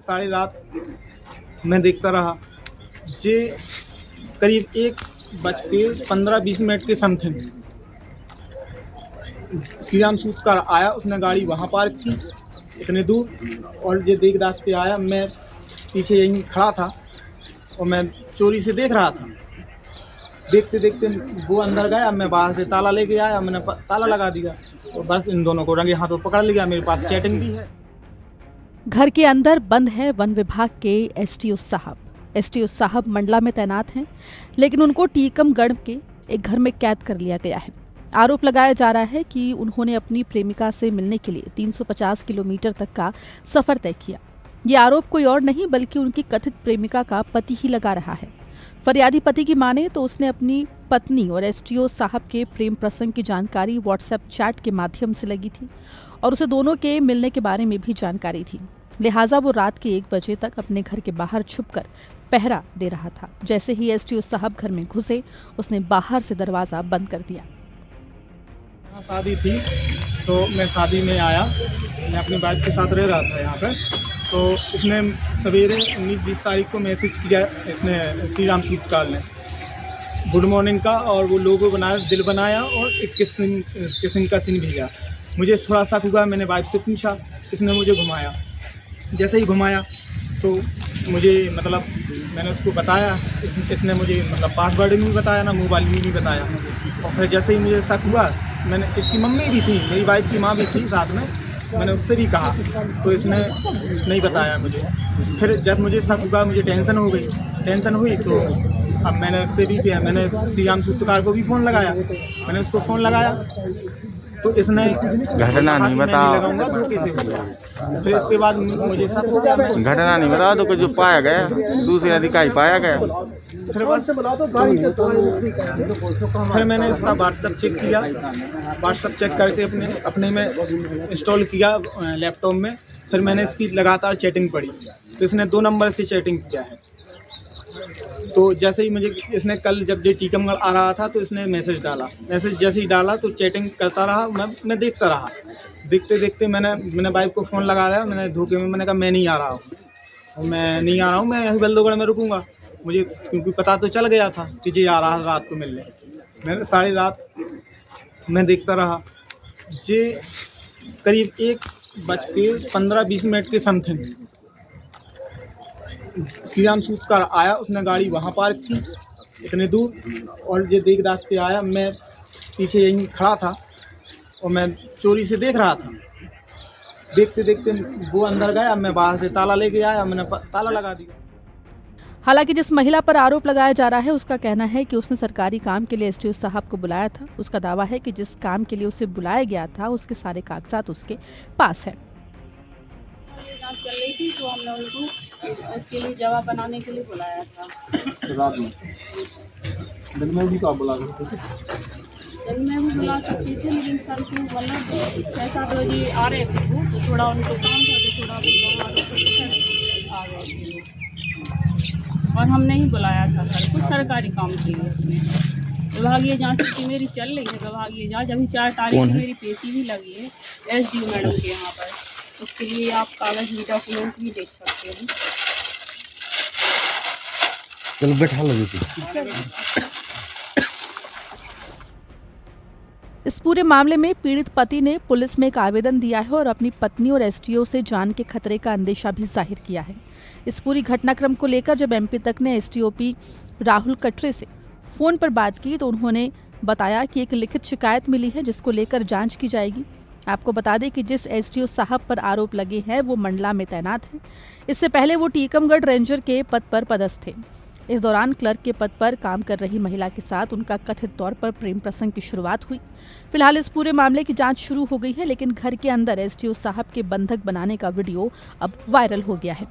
सारी रात मैं देखता रहा। जे करीब 1:15-20 के समथिंग श्री राम सूत्रकार आया, उसने गाड़ी वहाँ पार्क की इतने दूर, और ये देख दाख के आया। मैं पीछे यहीं खड़ा था और मैं चोरी से देख रहा था। देखते देखते वो अंदर गया, मैं बाहर से ताला लेके आया, मैंने ताला लगा दिया और बस इन दोनों को रंगे हाथों पकड़ लिया। मेरे पास चैटिंग भी है। घर के अंदर बंद है वन विभाग के एसटीओ साहब। एसटीओ साहब मंडला में तैनात हैं, लेकिन उनको टीकमगढ़ के एक घर में कैद कर लिया गया है। आरोप लगाया जा रहा है कि उन्होंने अपनी प्रेमिका से मिलने के लिए 350 किलोमीटर तक का सफर तय किया। ये आरोप कोई और नहीं बल्कि उनकी कथित प्रेमिका का पति ही लगा रहा है। फरियादी पति की माने तो उसने अपनी पत्नी और एसटीओ साहब के प्रेम प्रसंग की जानकारी व्हाट्सएप चैट के माध्यम से लगी थी और उसे दोनों के मिलने के बारे में भी जानकारी थी। लिहाजा वो रात के 1 बजे तक अपने घर के बाहर छुपकर पहरा दे रहा था। जैसे ही एसटीओ साहब घर में घुसे, उसने बाहर से दरवाजा बंद कर दिया। शादी थी तो मैं शादी में आया, मैं अपनी वाइफ के साथ रह रहा था यहाँ पर। तो इसने सवेरे 19-20 तारीख को मैसेज किया, इसने श्री राम सूत्रकार ने गुड मॉर्निंग का, और वो लोगो बनाया, दिल बनाया और एक किसिंग का सीन भेजा। मुझे थोड़ा सा हुआ, मैंने वाइफ से पूछा, इसने मुझे घुमाया। जैसे ही घुमाया तो मुझे मतलब मैंने उसको बताया, इसने मुझे मतलब पासवर्ड भी नहीं बताया, ना मोबाइल भी नहीं बताया। और फिर जैसे ही मुझे शक हुआ, मैंने, इसकी मम्मी भी थी, मेरी वाइफ की माँ भी थी साथ में, मैंने उससे भी कहा तो इसने नहीं बताया मुझे। फिर जब मुझे शक हुआ, मुझे टेंशन हो गई। टेंशन हुई तो अब मैंने उससे भी किया, मैंने श्री राम सूत्रकार को भी फ़ोन लगाया। मैंने उसको फ़ोन लगाया तो इसने घटना नहीं लगाऊंगा धोखे से हुआ। फिर इसके बाद मुझे शक हो गया। घटना नहीं बता दो कि जो पाया गया दूसरे अधिकारी पाया गया। फिर बस फिर मैंने इसका व्हाट्सएप चेक किया। व्हाट्सएप चेक करके अपने में इंस्टॉल किया लैपटॉप में। फिर मैंने इसकी लगातार चैटिंग पढ़ी तो इसने 2 नंबर से चैटिंग किया है। तो जैसे ही मुझे इसने कल जब ये टीकमगढ़ आ रहा था तो इसने मैसेज डाला। मैसेज जैसे ही डाला तो चैटिंग करता रहा, मैं देखता रहा। देखते देखते मैंने वाइफ को फ़ोन लगाया। मैंने धोखे में मैंने कहा मैं नहीं आ रहा हूँ, मैं नहीं आ रहा हूँ, मैं यहीं बल्दोगढ़ में रुकूंगा। मुझे क्योंकि पता तो चल गया था कि ये आ रहा रात को मिलने। मैं सारी रात मैं देखता रहा। ये करीब 1:15-20 के समथिंग श्री राम सूत्रकार आया, उसने गाड़ी वहाँ पार्क की इतने दूर, और ये देख दाख के आया। मैं पीछे यहीं खड़ा था और मैं चोरी से देख रहा था। देखते देखते वो अंदर गया, मैं बाहर से ताला लेके आया, मैंने ताला लगा दिया। हालांकि जिस महिला पर आरोप लगाया जा रहा है उसका कहना है कि उसने सरकारी काम के लिए एसटीओ साहब को बुलाया था। उसका दावा है कि जिस काम के लिए उसे बुलाया गया था उसके सारे कागजात उसके पास है। चल रही थी तो हमने उनको उसके लिए जवाब बनाने के लिए बुलाया था। रात में दिन में भी तो आप बुला सकते थे। दिन में भी बुला सकती थी, लेकिन सर को मतलब 6-7 बजे आ रहे थे वो, तो थोड़ा उनको काम था तो थोड़ा आ गए थे। और हमने ही बुलाया था सर को सरकारी काम के लिए। विभागीय जांच की मेरी चल रही है। विभागीय जांच अभी 4 तारीख को मेरी पेशी भी लगी है एसडीओ मैडम के यहाँ पर। उसके लिए आप कागज भी डॉक्यूमेंट्स भी देख सकते हैं। चल बैठा लो। इस पूरे मामले में पीड़ित पति ने पुलिस में एक आवेदन दिया है और अपनी पत्नी और एसटीओ से जान के खतरे का अंदेशा भी जाहिर किया है। इस पूरी घटनाक्रम को लेकर जब एमपी तक ने एसटीओपी राहुल कटरे से फोन पर बात की तो उन्होंने बताया कि एक लिखित शिकायत मिली है जिसको लेकर जांच की जाएगी। आपको बता दें कि जिस एसटीओ साहब पर आरोप लगे हैं वो मंडला में तैनात हैं। इससे पहले वो टीकमगढ़ रेंजर के पद पर पदस्थ थे। इस दौरान क्लर्क के पद पर काम कर रही महिला के साथ उनका कथित तौर पर प्रेम प्रसंग की शुरुआत हुई। फिलहाल इस पूरे मामले की जांच शुरू हो गई है, लेकिन घर के अंदर एसटीओ साहब के बंधक बनाने का वीडियो अब वायरल हो गया है।